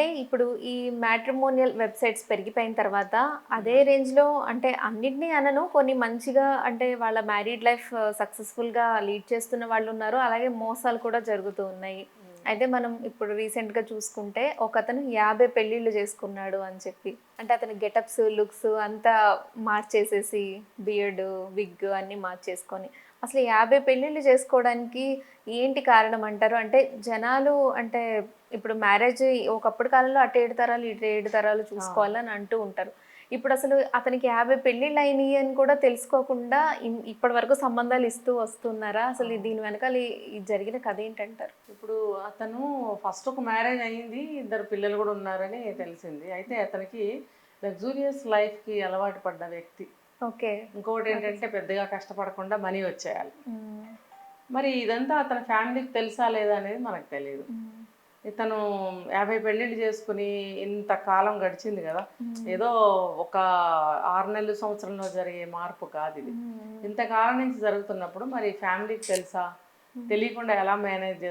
అంటే ఇప్పుడు ఈ మ్యాట్రిమోనియల్ వెబ్సైట్స్ పెరిగిపోయిన తర్వాత అదే రేంజ్‌లో అంటే అన్నిటిని అనను. కొన్ని మంచిగా అంటే వాళ్ళ మ్యారీడ్ లైఫ్ సక్సెస్‌ఫుల్‌గా లీడ్ చేస్తున్న వాళ్ళున్నారు. అలాగే మోసాలు కూడా జరుగుతూ ఉన్నాయి. అయితే మనం ఇప్పుడు రీసెంట్‌గా చూసుకుంటే ఒకతను 50 పెళ్ళిళ్ళు చేసుకున్నాడు అని చెప్పి. అంటే అతని గెటప్స్, లుక్స్ అంతా మార్చేసేసి బియర్డ్, విగ్ అన్నీ మార్చేసుకొని. అసలు 50 పెళ్ళిళ్ళు చేసుకోవడానికి ఏంటి కారణం అంటారు? అంటే జనాలు అంటే ఇప్పుడు మ్యారేజ్ ఒకప్పుడు కాలంలో అటు 7 తరాలు, ఇటు 7 తరాలు చూసుకోవాలని అంటూ ఉంటారు. ఇప్పుడసలు అతనికి 50 పెళ్ళిళ్ళయినియి అని కూడా తెలుసుకోకుండా ఇప్పటి వరకు సంబంధాలు ఇస్తూ వస్తున్నారా? అసలు దీని వెనకాల ఈ జరిగిన కథ ఏంటంటారు? ఇప్పుడు అతను ఫస్ట్ ఒక మ్యారేజ్ అయింది, ఇద్దరు పిల్లలు కూడా ఉన్నారని తెలిసింది. అయితే అతనికి లగ్జూరియస్ లైఫ్కి అలవాటు పడ్డ వ్యక్తి. ఓకే. ఇంకొకటి ఏంటంటే పెద్దగా కష్టపడకుండా మనీ వచ్చేయాలి. హ్మ్. మరి ఇదంతా అతని ఫ్యామిలీకి తెలుసా లేదా అనేది మనకు తెలియదు. హ్మ్. ఇతను 50 పెళ్ళిళ్ళు చేసుకుని ఇంత కాలం గడిచింది కదా, ఏదో ఒక 6 నెలలు సంవత్సరంలో జరిగే మార్పు కాదు ఇది. హ్మ్. ఇంతకాలం నుంచి జరుగుతున్నప్పుడు మరి ఫ్యామిలీకి తెలుసా, తెలియకుండా ఎలా మేనేజ్